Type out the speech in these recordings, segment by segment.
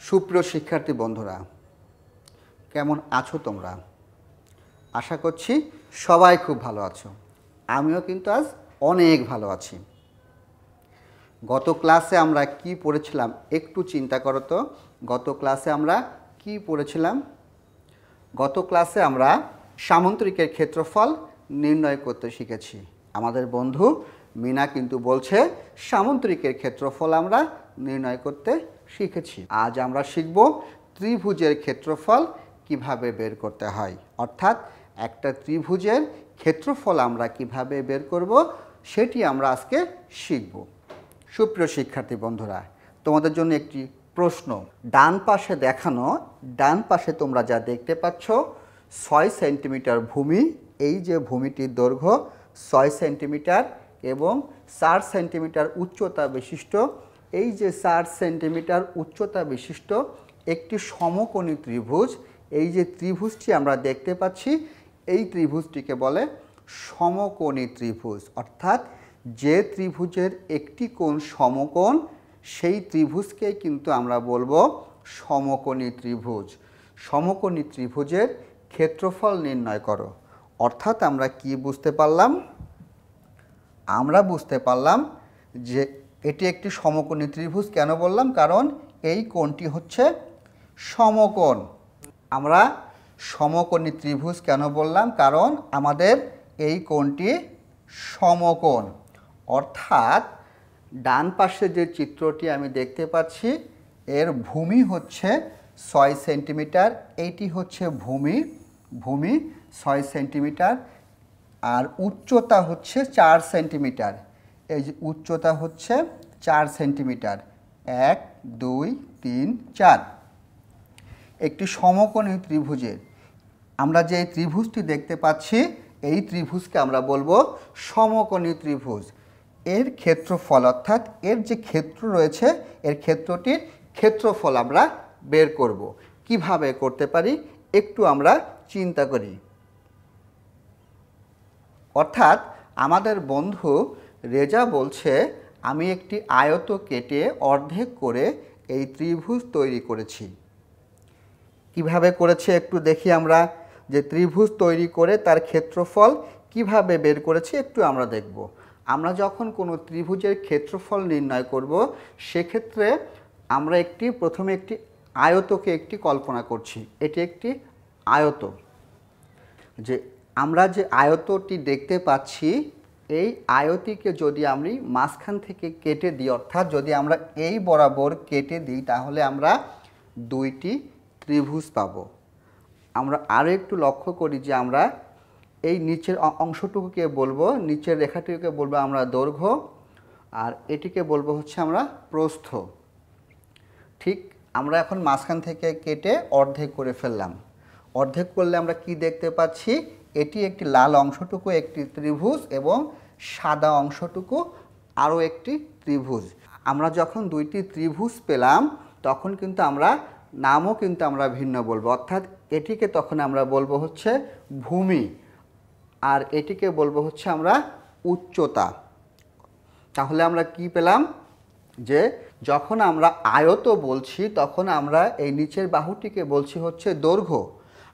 সুপ্রিয় শিক্ষার্থী বন্ধুরা, কেমন আছো তোমরা? আশা করছি সবাই খুব ভালো আছো। আমিও কিন্তু আজ অনেক ভালো আছি। গত ক্লাসে আমরা কি পড়েছিলাম একটু চিন্তা করো তো। গত ক্লাসে আমরা কি পড়েছিলাম? গত ক্লাসে আমরা সামুদ্রিকের ক্ষেত্রফল নির্ণয় করতে শিখেছি। আমাদের বন্ধু মিনা কিন্তু বলছে সামুদ্রিকের ক্ষেত্রফল আমরা নির্ণয় করতে শিখেছি। আজ আমরা শিখব ত্রিভুজের ক্ষেত্রফল কিভাবে বের করতে হয়, অর্থাৎ একটা ত্রিভুজের ক্ষেত্রফল আমরা কিভাবে বের করব সেটি আমরা আজকে শিখব। সুপ্রিয় শিক্ষার্থী বন্ধুরা, তোমাদের জন্য একটি প্রশ্ন। ডান পাশে দেখানো, ডান পাশে তোমরা যা দেখতে পাচ্ছ 6 সেন্টিমিটার ভূমি, এই যে ভূমিটির দৈর্ঘ্য 6 সেন্টিমিটার এবং 4 সেন্টিমিটার উচ্চতা বিশিষ্ট, এই যে 4 সেন্টিমিটার উচ্চতা বিশিষ্ট একটি সমকোণী ত্রিভুজ, এই যে ত্রিভুজটি আমরা দেখতে পাচ্ছি এই ত্রিভুজটিকে বলে সমকোণী ত্রিভুজ। অর্থাৎ যে ত্রিভুজের একটি কোণ সমকোণ সেই ত্রিভুজকে কিন্তু আমরা বলবো সমকোণী ত্রিভুজ। সমকোণী ত্রিভুজের ক্ষেত্রফল নির্ণয় করো। অর্থাৎ আমরা কি বুঝতে পারলাম? আমরা বুঝতে পারলাম যে এটি একটি সমকোণী ত্রিভুজ। কেন বললাম? কারণ এই কোণটি হচ্ছে সমকোণ। আমরা সমকোণী ত্রিভুজ কেন বললাম? কারণ আমাদের এই কোণটি সমকোণ। অর্থাৎ ডান পাশে যে চিত্রটি আমি দেখতে পাচ্ছি এর ভূমি হচ্ছে 6 সেন্টিমিটার, এইটি হচ্ছে ভূমি 6 সেন্টিমিটার, আর উচ্চতা হচ্ছে 4 সেন্টিমিটার। এই যে উচ্চতা হচ্ছে 4 সেন্টিমিটার, 1 2 3 4। একটি সমকোণী ত্রিভুজের আমরা যে ত্রিভুজটি দেখতে পাচ্ছি এই ত্রিভুজকে আমরা বলবো সমকোণী ত্রিভুজ। এর ক্ষেত্রফল অর্থাৎ এর যে ক্ষেত্র রয়েছে এর ক্ষেত্রটির ক্ষেত্রফল আমরা বের করব। কিভাবে করতে পারি একটু আমরা চিন্তা করি। অর্থাৎ আমাদের বন্ধু রেজা বলছে আমি একটি আয়ত কেটে অর্ধেক করে এই ত্রিভুজ তৈরি করেছি। কিভাবে করেছে একটু দেখি আমরা, যে ত্রিভুজ তৈরি করে তার ক্ষেত্রফল কিভাবে বের করেছি একটু আমরা দেখব। আমরা যখন কোনো ত্রিভুজের ক্ষেত্রফল নির্ণয় করব সেক্ষেত্রে আমরা প্রথমে একটি আয়তকে একটি কল্পনা করছি। এটি একটি আয়ত। যে আমরা যে আয়তটি দেখতে পাচ্ছি এই আয়তিকে যদি আমি মাঝখান থেকে কেটে দিই, অর্থাৎ যদি আমরা এই বরাবর কেটে দিই তাহলে আমরা দুইটি ত্রিভুজ পাব। আমরা আরও একটু লক্ষ্য করি যে আমরা এই নিচের অংশটুকুকে বলবো, নিচের রেখাটিকে বলবো আমরা দৈর্ঘ্য, আর এটিকে বলবো হচ্ছে আমরা প্রস্থ। ঠিক আমরা এখন মাঝখান থেকে কেটে অর্ধেক করে ফেললাম। অর্ধেক করলে আমরা কি দেখতে পাচ্ছি? এটি একটি লাল অংশটুকু একটি ত্রিভুজ এবং সাদা অংশটুকু আরও একটি ত্রিভুজ। আমরা যখন দুইটি ত্রিভুজ পেলাম তখন কিন্তু আমরা নামও কিন্তু আমরা ভিন্ন বলবো। অর্থাৎ এটিকে তখন আমরা বলবো হচ্ছে ভূমি আর এটিকে বলবো হচ্ছে আমরা উচ্চতা। তাহলে আমরা কি পেলাম? যে যখন আমরা আয়ত বলছি তখন আমরা এই নিচের বাহুটিকে বলছি হচ্ছে দৈর্ঘ্য,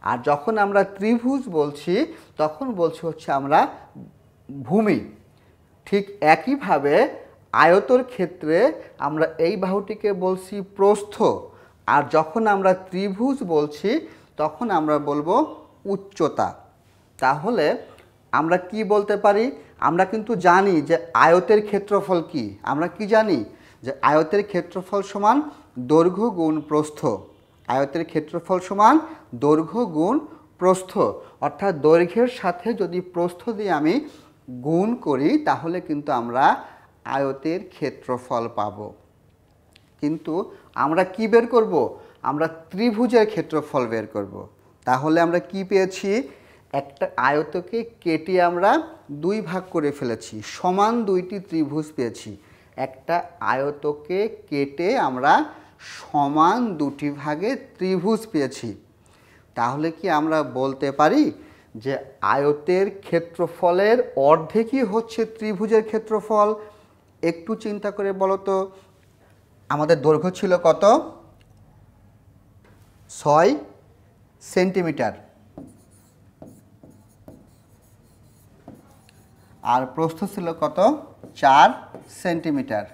আর যখন আমরা ত্রিভুজ বলছি তখন বলছি হচ্ছে আমরা ভূমি। ঠিক একইভাবে আয়তর ক্ষেত্রে আমরা এই বাহুটিকে বলছি প্রস্থ, আর যখন আমরা ত্রিভুজ বলছি তখন আমরা বলবো উচ্চতা। তাহলে আমরা কি বলতে পারি? আমরা কিন্তু জানি যে আয়তের ক্ষেত্রফল কি। আমরা কি জানি? যে আয়তের ক্ষেত্রফল সমান দৈর্ঘ্য গুণ প্রস্থ। আয়তের ক্ষেত্রফল সমান দৈর্ঘ্য গুণ প্রস্থ। অর্থাৎ দৈর্ঘ্যের সাথে যদি প্রস্থ দিয়ে আমি গুণ করি তাহলে কিন্তু আমরা আয়তের ক্ষেত্রফল পাব। কিন্তু আমরা কি বের করব? আমরা ত্রিভুজের ক্ষেত্রফল বের করব। তাহলে আমরা কি পেয়েছি? একটা আয়তকে কেটে আমরা দুই ভাগ করে ফেলেছি, সমান দুইটি ত্রিভুজ পেয়েছি। একটা আয়তকে কেটে আমরা সমান দুটি ভাগে ত্রিভুজ পেয়েছি। তাহলে কি আমরা বলতে পারি যে আয়তের ক্ষেত্রফলের অর্ধেকই হচ্ছে ত্রিভুজের ক্ষেত্রফল? একটু চিন্তা করে বলো তো, আমাদের দৈর্ঘ্য ছিল কত? 6 সেন্টিমিটার আর প্রস্থ ছিল কত 4 সেন্টিমিটার।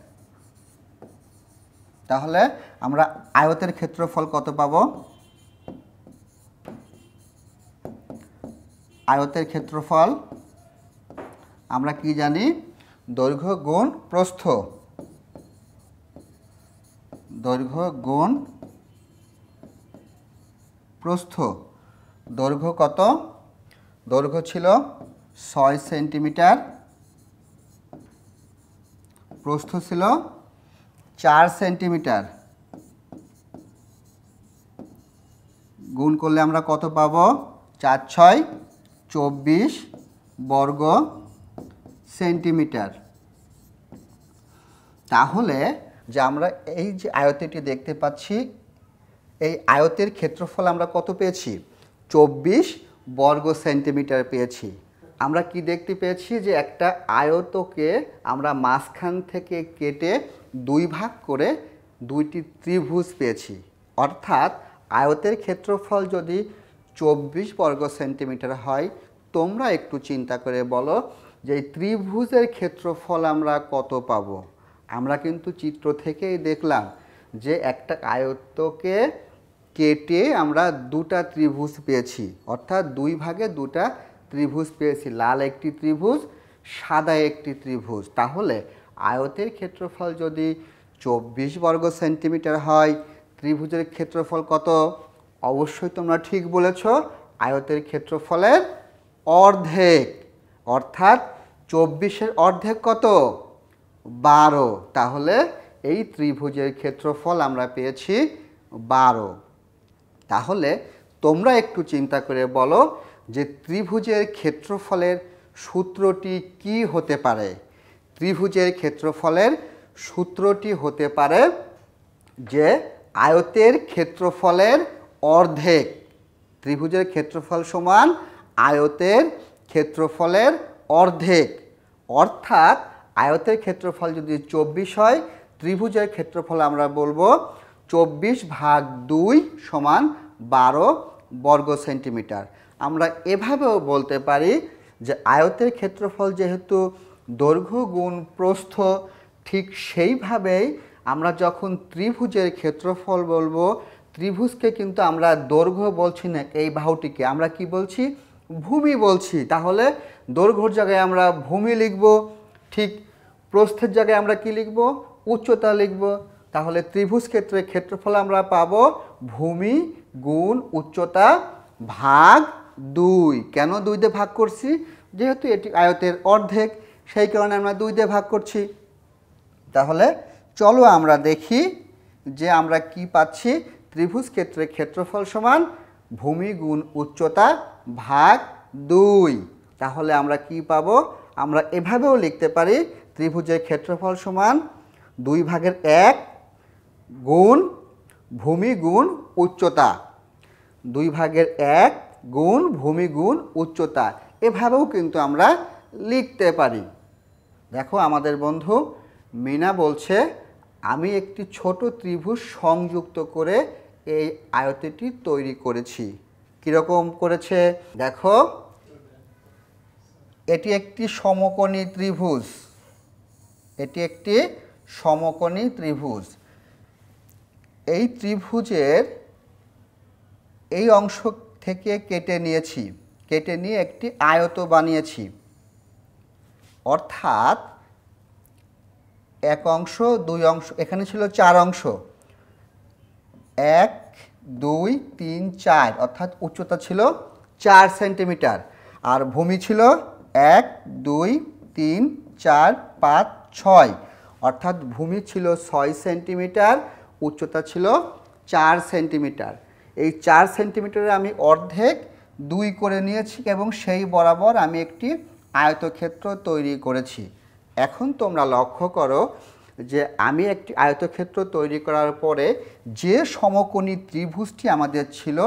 তাহলে আমরা আয়তের ক্ষেত্রফল কত পাবো? আয়তের ক্ষেত্রফল আমরা কি জানি? দৈর্ঘ্য গুণ প্রস্থ, দৈর্ঘ্য গুণ প্রস্থ। দৈর্ঘ্য কত? দৈর্ঘ্য ছিল 6 সেন্টিমিটার, প্রস্থ ছিল 4 সেন্টিমিটার। গুণ করলে আমরা কত পাবো? 4 6 24 বর্গ সেন্টিমিটার। তাহলে যে আমরা এই যে আয়তটি দেখতে পাচ্ছি, এই আয়তের ক্ষেত্রফল আমরা কত পেয়েছি? 24 বর্গ সেন্টিমিটার পেয়েছি। আমরা কি দেখতে পেয়েছি? যে একটা আয়তকে আমরা মাঝখান থেকে কেটে 2 ভাগ করে 2টি ত্রিভুজ পেয়েছি। অর্থাৎ আয়তের ক্ষেত্রফল যদি 24 বর্গ সেন্টিমিটার হয়, তোমরা একটু চিন্তা করে বলো যে এই ত্রিভুজের ক্ষেত্রফল আমরা কত পাবো? আমরা কিন্তু চিত্র থেকেই দেখলাম যে একটা আয়তকে কেটে আমরা 2টা ত্রিভুজ পেয়েছি, অর্থাৎ 2 ভাগে 2টা ত্রিভুজ পেয়েছি, লাল একটি ত্রিভুজ, সাদা একটি ত্রিভুজ। তাহলে আয়তের ক্ষেত্রফল যদি 24 বর্গ সেন্টিমিটার হয়, ত্রিভুজের ক্ষেত্রফল কত? অবশ্যই তোমরা ঠিক বলেছ, আয়তের ক্ষেত্রফলের অর্ধেক। অর্থাৎ 24-এর অর্ধেক কত? 12। তাহলে এই ত্রিভুজের ক্ষেত্রফল আমরা পেয়েছি 12। তাহলে তোমরা একটু চিন্তা করে বলো যে ত্রিভুজের ক্ষেত্রফলের সূত্রটি কি হতে পারে? ত্রিভুজের ক্ষেত্রফলের সূত্রটি হতে পারে যে আয়তের ক্ষেত্রফলের অর্ধেক। ত্রিভুজের ক্ষেত্রফল সমান আয়তের ক্ষেত্রফলের অর্ধেক। অর্থাৎ আয়তের ক্ষেত্রফল যদি 24 হয়, ত্রিভুজের ক্ষেত্রফল আমরা বলবো 24/2 সমান 12 বর্গ সেন্টিমিটার। আমরা এভাবেও বলতে পারি যে আয়তের ক্ষেত্রফল যেহেতু দৈর্ঘ্য গুণ প্রস্থ, ঠিক সেইভাবেই আমরা যখন ত্রিভুজের ক্ষেত্রফল বলবো, ত্রিভুজকে কিন্তু আমরা দৈর্ঘ্য বলছি না, এই বাহুটিকে আমরা কি বলছি? ভূমি বলছি। তাহলে দৈর্ঘ্যর জায়গায় আমরা ভূমি লিখব, ঠিক প্রস্থের জায়গায় আমরা কি লিখব? উচ্চতা লিখব। তাহলে ত্রিভুজ ক্ষেত্রের ক্ষেত্রফল আমরা পাবো ভূমি গুণ উচ্চতা ভাগ 2। কেন 2 দিয়ে ভাগ করছি? যেহেতু এটি আয়তের অর্ধেক, সেই কারণে আমরা 2 দিয়ে ভাগ করছি। তাহলে চলো আমরা দেখি যে আমরা কি পাচ্ছি। ত্রিভুজ ক্ষেত্রের ক্ষেত্রফল সমান ভূমি গুণ উচ্চতা ভাগ 2। তাহলে আমরা কি পাবো? আমরা এভাবেও লিখতে পারি ত্রিভুজের ক্ষেত্রফল সমান 2/1 গুণ ভূমি গুণ উচ্চতা, 2/1 গুণ ভূমি গুণ উচ্চতা। এভাবেও কিন্তু আমরা লিখতে পারি। দেখো আমাদের বন্ধু মিনা বলছে, আমি একটি ছোট ত্রিভুজ সংযুক্ত করে এই আয়তটি তৈরি করেছি। কীরকম করেছে দেখো, এটি একটি সমকোণী ত্রিভুজ, এটি একটি সমকোণী ত্রিভুজ। এই ত্রিভুজের এই অংশ থেকে কেটে নিয়েছি, কেটে নিয়ে একটি আয়ত বানিয়েছি। অর্থাৎ এক অংশ, 2 অংশ, এখানে ছিল 4 অংশ, 1 2 3 4, অর্থাৎ উচ্চতা ছিল 4 সেন্টিমিটার, আর ভূমি ছিল 1 2 3 4 5 6, অর্থাৎ ভূমি ছিল 6 সেন্টিমিটার, উচ্চতা ছিল 4 সেন্টিমিটার। এই 4 সেন্টিমিটারে আমি অর্ধেক 2 করে নিয়েছি এবং সেই বরাবর আমি একটি আয়তক্ষেত্র তৈরি করেছি। এখন তোমরা লক্ষ্য করো যে আমি একটি আয়তক্ষেত্র তৈরি করার পরে যে সমকোণী ত্রিভুজটি আমাদের ছিল,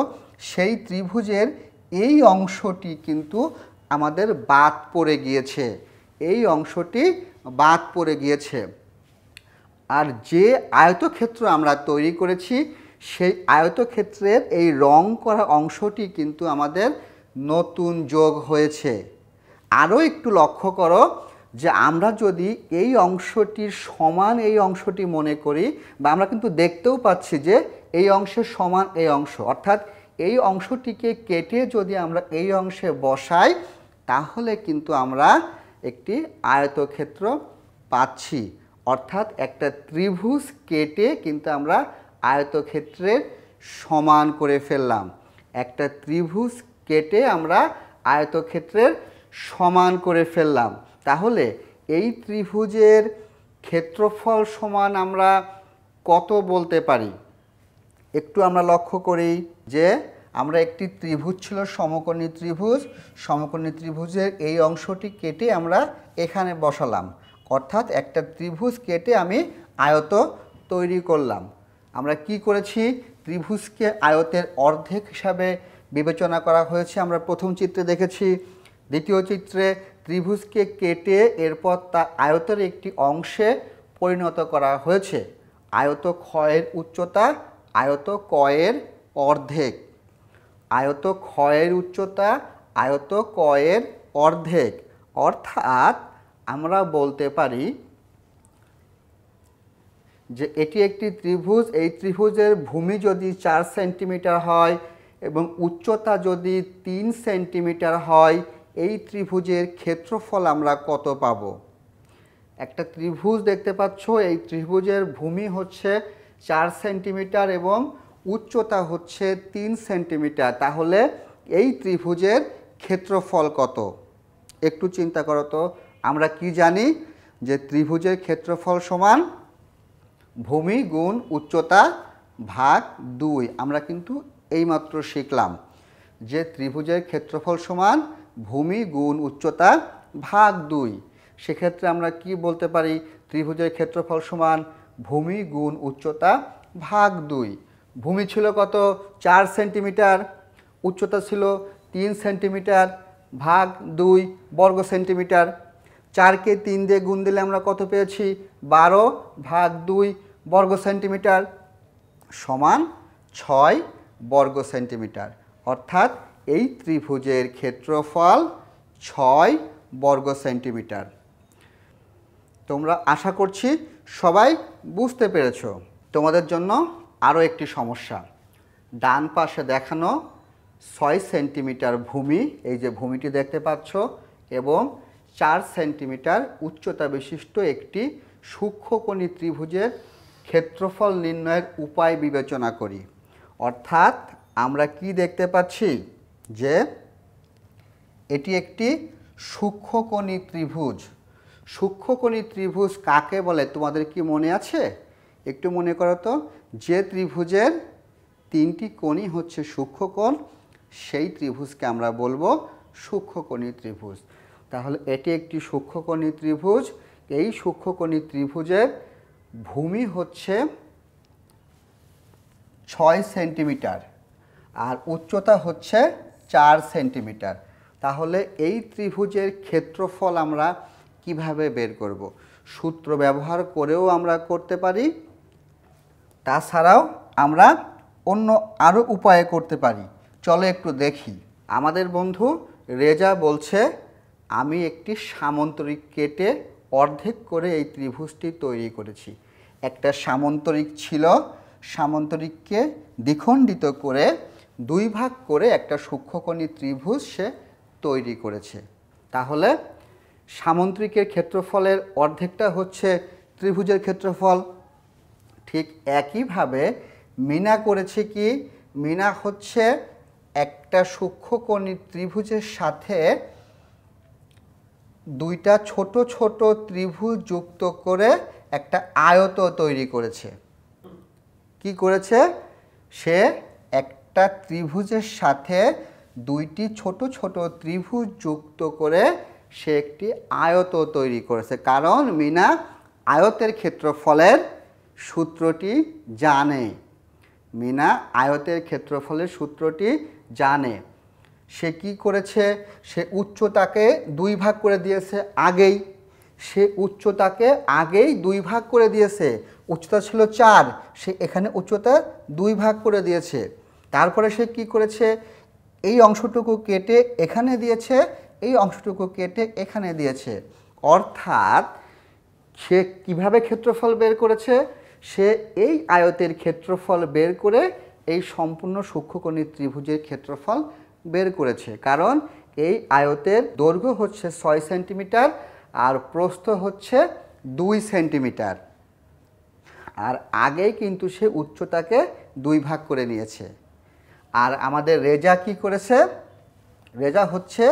সেই ত্রিভুজের এই অংশটি কিন্তু আমাদের বাদ পড়ে গিয়েছে, এই অংশটি বাদ পড়ে গিয়েছে। আর যে আয়তক্ষেত্র আমরা তৈরি করেছি, সেই আয়তক্ষেত্রের এই রং করা অংশটি কিন্তু আমাদের নতুন যোগ হয়েছে। আরও একটু লক্ষ্য করো যে আমরা যদি এই অংশটির সমান এই অংশটি মনে করি, বা আমরা কিন্তু দেখতেও পাচ্ছি যে এই অংশের সমান এই অংশ, অর্থাৎ এই অংশটিকে কেটে যদি আমরা এই অংশে বসাই তাহলে কিন্তু আমরা একটি আয়তক্ষেত্র পাচ্ছি। অর্থাৎ একটা ত্রিভুজ কেটে কিন্তু আমরা আয়তক্ষেত্রের সমান করে ফেললাম। একটা ত্রিভুজ কেটে আমরা আয়তক্ষেত্রের সমান করে ফেললাম। তাহলে এই ত্রিভুজের ক্ষেত্রফল সমান আমরা কত বলতে পারি? একটু আমরা লক্ষ্য করি যে আমরা একটি ত্রিভুজ ছিল সমকোণী ত্রিভুজ, সমকোণী ত্রিভুজের এই অংশটি কেটে আমরা এখানে বসালাম, অর্থাৎ একটা ত্রিভুজ কেটে আমি আয়ত তৈরি করলাম। আমরা কি করেছি? ত্রিভুজকে আয়তের অর্ধেক হিসাবে বিবেচনা করা হয়েছে, আমরা প্রথম চিত্রে দেখেছি। দ্বিতীয় চিত্রে ত্রিভুজকে কেটে এরপর তা আয়তের একটি অংশে পরিণত করা হয়েছে। আয়ত ক্ষয়ের উচ্চতা আয়ত কয়ের অর্ধেক, আয়ত ক্ষয়ের উচ্চতা আয়ত কয়ের অর্ধেক। অর্থাৎ আমরা বলতে পারি যে এটি একটি ত্রিভুজ, এই ত্রিভুজের ভূমি যদি 4 সেন্টিমিটার হয় এবং উচ্চতা যদি 3 সেন্টিমিটার হয়, এই ত্রিভুজের ক্ষেত্রফল আমরা কত পাব? একটা ত্রিভুজ দেখতে পাচ্ছ, এই ত্রিভুজের ভূমি হচ্ছে 4 সেন্টিমিটার এবং উচ্চতা হচ্ছে 3 সেন্টিমিটার। তাহলে এই ত্রিভুজের ক্ষেত্রফল কত? একটু চিন্তা করো তো। আমরা কি জানি যে ত্রিভুজের ক্ষেত্রফল সমান ভূমি গুণ উচ্চতা ভাগ 2। আমরা কিন্তু এইমাত্র শিখলাম যে ত্রিভুজের ক্ষেত্রফল সমান ভূমি গুণ উচ্চতা ভাগ 2। সেক্ষেত্রে আমরা কি বলতে পারি? ত্রিভুজের ক্ষেত্রফল সমান ভূমি গুণ উচ্চতা ভাগ 2। ভূমি ছিল কত? 4 সেন্টিমিটার, উচ্চতা ছিল 3 সেন্টিমিটার, ভাগ 2 বর্গ সেন্টিমিটার। 4কে 3 দিয়ে গুণ দিলে আমরা কত পেয়েছি? 12 ভাগ 2 বর্গ সেন্টিমিটার সমান 6 বর্গ সেন্টিমিটার। অর্থাৎ এই ত্রিভুজের ক্ষেত্রফল 6 বর্গ সেন্টিমিটার। তোমরা আশা করছি সবাই বুঝতে পেরেছ। তোমাদের জন্য আরও একটি সমস্যা। ডান পাশে দেখানো 6 সেন্টিমিটার ভূমি, এই যে ভূমিটি দেখতে পাচ্ছ, এবং 4 সেন্টিমিটার উচ্চতা বিশিষ্ট একটি সূক্ষ্মকোণী ত্রিভুজের ক্ষেত্রফল নির্ণয়ের উপায় বিবেচনা করি। অর্থাৎ আমরা কি দেখতে পাচ্ছি যে এটি একটি সূক্ষ্মকোণী ত্রিভুজ। সূক্ষ্মকোণী ত্রিভুজ কাকে বলে তোমাদের কি মনে আছে? একটু মনে করো তো। যে ত্রিভুজের 3টি কোণই হচ্ছে সূক্ষ্মকোণ, সেই ত্রিভুজকে আমরা বলবো সূক্ষ্মকোণী ত্রিভুজ। তাহলে এটি একটি সূক্ষ্মকোণী ত্রিভুজ। এই সূক্ষ্মকোণী ত্রিভুজের ভূমি হচ্ছে 6 সেন্টিমিটার আর উচ্চতা হচ্ছে 4 সেন্টিমিটার। তাহলে এই ত্রিভুজের ক্ষেত্রফল আমরা কিভাবে বের করব? সূত্র ব্যবহার করেও আমরা করতে পারি, তাছাড়াও আমরা অন্য আরও উপায়ে করতে পারি। চলো একটু দেখি। আমাদের বন্ধু রেজা বলছে আমি একটি সামান্তরিক কেটে অর্ধেক করে এই ত্রিভুজটি তৈরি করেছি। একটা সামান্তরিক ছিল, সামান্তরিককে দ্বিখণ্ডিত করে 2 ভাগ করে একটা সূক্ষ্মকোণী ত্রিভুজ সে তৈরি করেছে। তাহলে সামান্তরিকের ক্ষেত্রফলের অর্ধেকটা হচ্ছে ত্রিভুজের ক্ষেত্রফল। ঠিক একইভাবে মিনা করেছে কি? মিনা হচ্ছে একটা সূক্ষ্মকোণী ত্রিভুজের সাথে 2টা ছোট ছোট ত্রিভুজ যুক্ত করে একটা আয়ত তৈরি করেছে। কি করেছে? সে একটা ত্রিভুজের সাথে 2টি ছোট ছোট ত্রিভুজ যুক্ত করে সে একটি আয়ত তৈরি করেছে। কারণ মিনা আয়তের ক্ষেত্রফলের সূত্রটি জানে। মিনা আয়তের ক্ষেত্রফলের সূত্রটি জানে। সে কি করেছে? সে উচ্চতাকে 2 ভাগ করে দিয়েছে আগেই। সে উচ্চতাকে আগেই 2 ভাগ করে দিয়েছে। উচ্চতা ছিল 4, সে এখানে উচ্চতা 2 ভাগ করে দিয়েছে। তারপরে সে কি করেছে, এই অংশটুকু কেটে এখানে দিয়েছে, এই অংশটুকু কেটে এখানে দিয়েছে। অর্থাৎ সে কিভাবে ক্ষেত্রফল বের করেছে, সে এই আয়তের ক্ষেত্রফল বের করে এই সম্পূর্ণ সূক্ষ্মকোণী ত্রিভুজের ক্ষেত্রফল বের করেছে। কারণ এই আয়তের দৈর্ঘ্য হচ্ছে 6 সেন্টিমিটার আর প্রস্থ হচ্ছে 2 সেন্টিমিটার। আর আগেই কিন্তু সে উচ্চতাকে 2 ভাগ করে নিয়েছে। আর আমাদের রেজা কি করেছে, রেজা হচ্ছে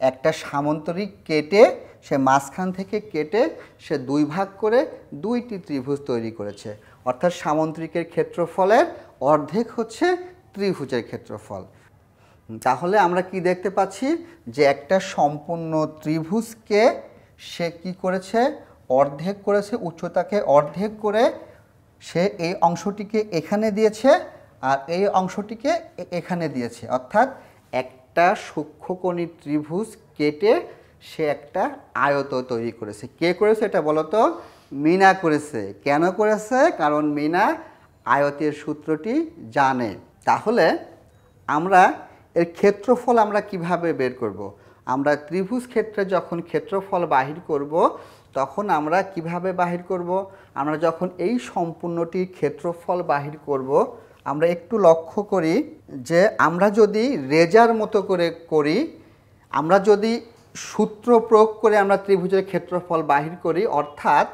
একটা সামান্তরিক কেটে, সে মাঝখান থেকে কেটে সে 2 ভাগ করে 2টি ত্রিভুজ তৈরি করেছে। অর্থাৎ সামান্তরিকের ক্ষেত্রফলের অর্ধেক হচ্ছে ত্রিভুজের ক্ষেত্রফল। তাহলে আমরা কি দেখতে পাচ্ছি, যে একটা সম্পূর্ণ ত্রিভুজকে সে কি করেছে, অর্ধেক করেছে, উচ্চতাকে অর্ধেক করে সে এই অংশটিকে এখানে দিয়েছে আর এই অংশটিকে এখানে দিয়েছে। অর্থাৎ একটা সূক্ষ্মকোণী ত্রিভুজ কেটে সে একটা আয়ত তৈরি করেছে। কে করেছে এটা বলো তো? মিনা করেছে। কেন করেছে? কারণ মিনা আয়তের সূত্রটি জানে। তাহলে আমরা এর ক্ষেত্রফল আমরা কিভাবে বের করব? আমরা ত্রিভুজ ক্ষেত্রে যখন ক্ষেত্রফল বাহির করব তখন আমরা কিভাবে বাহির করব? আমরা যখন এই সম্পূর্ণটির ক্ষেত্রফল বাহির করব, আমরা একটু লক্ষ্য করি যে আমরা যদি রেজার মতো করে করি, আমরা যদি সূত্র প্রয়োগ করে আমরা ত্রিভুজের ক্ষেত্রফল বাহির করি, অর্থাৎ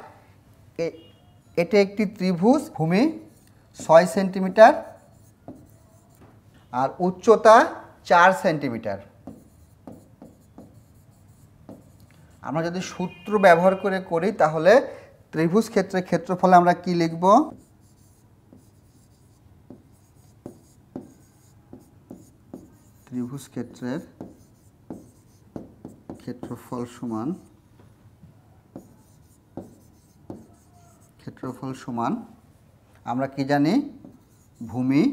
এটা একটি ত্রিভুজ, ভূমি 6 সেন্টিমিটার আর উচ্চতা 4 সেন্টিমিটার। আমরা যদি সূত্র ব্যবহার করে করি তাহলে ত্রিভুজ ক্ষেত্রের ক্ষেত্রফলে আমরা কি লিখব? ত্রিভুজ ক্ষেত্রের ক্ষেত্রফল সমান আমরা কি জানি? ভূমি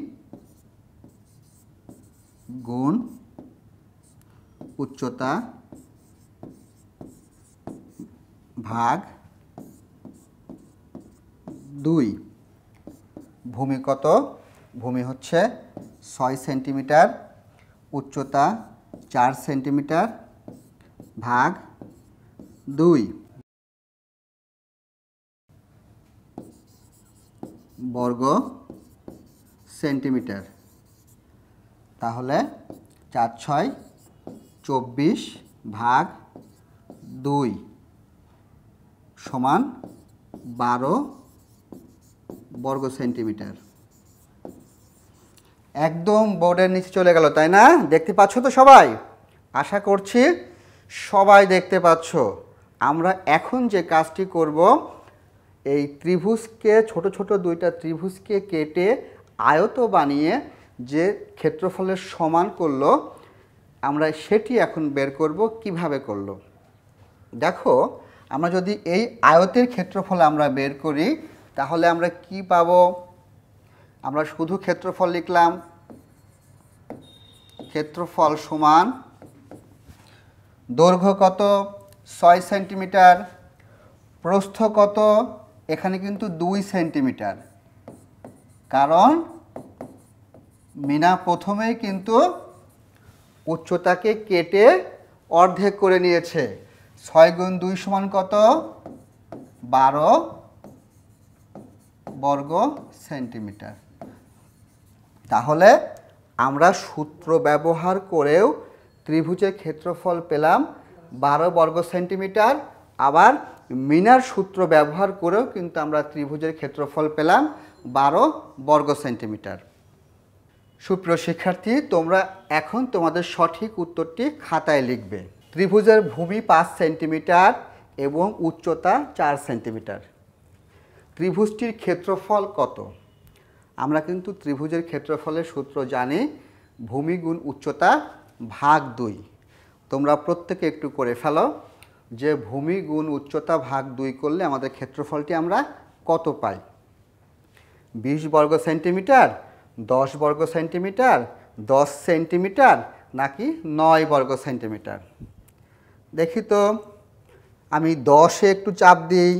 গুণ উচ্চতা ভাগ 2। ভূমি কত? ভূমি হচ্ছে 6 সেন্টিমিটার, উচ্চতা 4 সেন্টিমিটার ভাগ 2 বর্গ সেন্টিমিটার। তাহলে 4 6 24 ভাগ 2 সমান 12 বর্গ সেন্টিমিটার। একদম বোর্ডের নিচে চলে গেল, তাই না? দেখতে পাচ্ছ তো সবাই? আশা করছি সবাই দেখতে পাচ্ছ। আমরা এখন যে কাজটি করব, এই ত্রিভুজকে ছোট ছোট 2টা ত্রিভুজকে কেটে আয়ত বানিয়ে যে ক্ষেত্রফলের সমান করলো, আমরা সেটি এখন বের করব। কিভাবে করলো দেখো। আমরা যদি এই আয়তের ক্ষেত্রফল আমরা বের করি তাহলে আমরা কি পাবো? আমরা শুধু ক্ষেত্রফল লিখলাম, ক্ষেত্রফল সমান দৈর্ঘ্য কত? 6 সেন্টিমিটার, প্রস্থ কত? এখানে কিন্তু 2 সেন্টিমিটার, কারণ মিনা প্রথমেই কিন্তু উচ্চতাকে কেটে অর্ধেক করে নিয়েছে। 6 গুণ 2 সমান কত? 12 বর্গ সেন্টিমিটার। তাহলে আমরা সূত্র ব্যবহার করেও ত্রিভুজের ক্ষেত্রফল পেলাম 12 বর্গ সেন্টিমিটার। আবার মিনার সূত্র ব্যবহার করেও কিন্তু আমরা ত্রিভুজের ক্ষেত্রফল পেলাম 12 বর্গ সেন্টিমিটার। সুপ্রিয় শিক্ষার্থী, তোমরা এখন তোমাদের সঠিক উত্তরটি খাতায় লিখবে। ত্রিভুজের ভূমি 5 সেন্টিমিটার এবং উচ্চতা 4 সেন্টিমিটার। ত্রিভুজটির ক্ষেত্রফল কত? আমরা কিন্তু ত্রিভুজের ক্ষেত্রফলের সূত্র জানি, ভূমি গুণ উচ্চতা ভাগ 2। তোমরা প্রত্যেকে একটু করে ফেলো যে ভূমি গুণ উচ্চতা ভাগ 2 করলে আমাদের ক্ষেত্রফলটি আমরা কত পাই? 20 বর্গ সেন্টিমিটার, 10 বর্গ সেন্টিমিটার, 10 সেন্টিমিটার নাকি 9 বর্গ সেন্টিমিটার? দেখি তো, আমি 10-এ একটু চাপ দিই।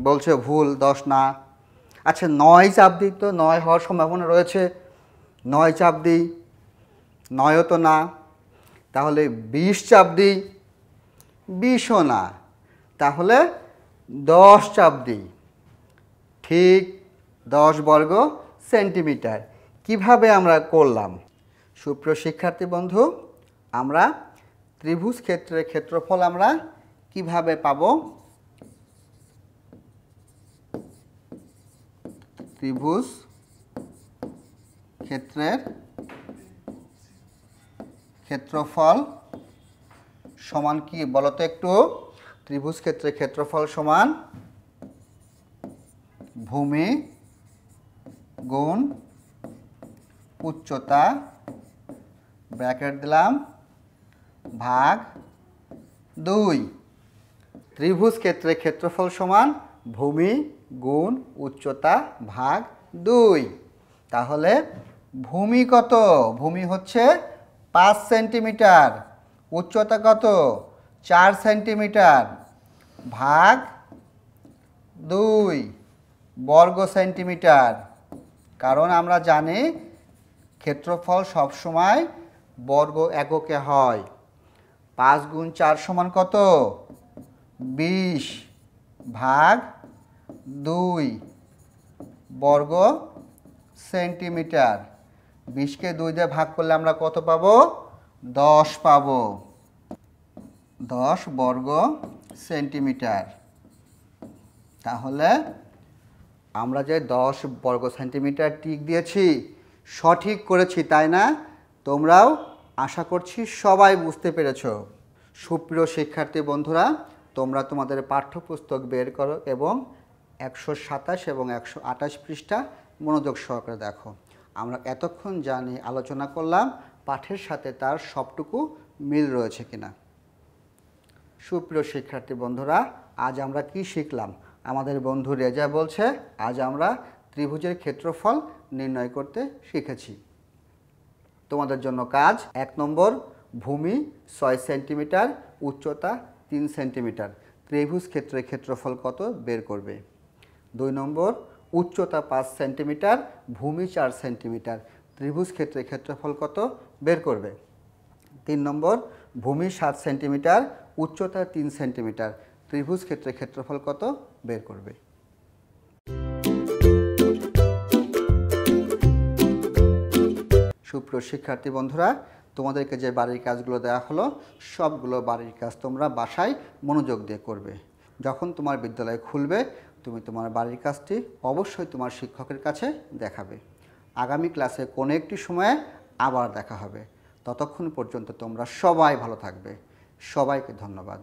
বলছে ভুল, 10 না। আচ্ছা 9 চাপ দিই তো, 9 হওয়ার সম্ভাবনা রয়েছে। 9 চাপ দিই, 9ও তো না। তাহলে 20 চাপ দিই, 20ও না। তাহলে 10 চাপ দিই, ঠিক 10 বর্গ সেন্টিমিটার। কিভাবে আমরা করলাম? সুপ্রিয় শিক্ষার্থী বন্ধু, আমরা ত্রিভুজ ক্ষেত্রের ক্ষেত্রফল আমরা কিভাবে পাবো? ত্রিভুজ ক্ষেত্রের ক্ষেত্রফল সমান কি বলতো একটু? ত্রিভুজ ক্ষেত্রের ক্ষেত্রফল সমান ভূমি গুণ উচ্চতা, ব্র্যাকেট দিলাম, ভাগ 2। ত্রিভুজ ক্ষেত্রের ক্ষেত্রফল সমান ভূমি গুণ উচ্চতা ভাগ 2। তাহলে ভূমি কত? ভূমি হচ্ছে 5 সেন্টিমিটার, উচ্চতা কত? 4 সেন্টিমিটার, ভাগ 2 বর্গ সেন্টিমিটার। কারণ আমরা জানি ক্ষেত্রফল সবসময় বর্গ এককে হয়। 5 গুণ 4 সমান কত? 20 ভাগ 2 বর্গ সেন্টিমিটার। 20কে 2 দিয়ে ভাগ করলে আমরা কত পাবো? 10 পাবো। 10 বর্গ সেন্টিমিটার। তাহলে আমরা যে 10 বর্গ সেন্টিমিটার টিক দিয়েছি, সঠিক করেছি, তাই না? তোমরাও আশা করছি সবাই বুঝতে পেরেছো। সুপ্রিয় শিক্ষার্থী বন্ধুরা, তোমরা তোমাদের পাঠ্যপুস্তক বের করো এবং 127 এবং 128 পৃষ্ঠা মনোযোগ সহকারে দেখো। আমরা এতক্ষণ জানি আলোচনা করলাম, পাঠের সাথে তার সবটুকু মিল রয়েছে কিনা। সুপ্রিয় শিক্ষার্থী বন্ধুরা, আজ আমরা কি শিখলাম? আমাদের বন্ধু রেজা বলছে আজ আমরা ত্রিভুজের ক্ষেত্রফল নির্ণয় করতে শিখেছি। তোমাদের জন্য কাজ, 1 নম্বর, ভূমি 6 সেন্টিমিটার, উচ্চতা 3 সেন্টিমিটার, ত্রিভুজ ক্ষেত্রের ক্ষেত্রফল কত বের করবে। 2 নম্বর, উচ্চতা 5 সেন্টিমিটার, ভূমি 4 সেন্টিমিটার, ত্রিভুজ ক্ষেত্রের ক্ষেত্রফল কত বের করবে। 3 নম্বর, ভূমি 7 সেন্টিমিটার, উচ্চতা 3 সেন্টিমিটার, ত্রিভুজ ক্ষেত্রের ক্ষেত্রফল কত বের করবে। সুপ্রিয় শিক্ষার্থী বন্ধুরা, তোমাদেরকে যে বাড়ির কাজগুলো দেওয়া হলো সবগুলো বাড়ির কাজ তোমরা বাসায় মনোযোগ দিয়ে করবে। যখন তোমার বিদ্যালয় খুলবে তুমি তোমার বাড়ির কাজটি অবশ্যই তোমার শিক্ষকের কাছে দেখাবে। আগামী ক্লাসে কোনো একটি সময়ে আবার দেখা হবে। ততক্ষণ পর্যন্ত তোমরা সবাই ভালো থাকবে। সবাইকে ধন্যবাদ।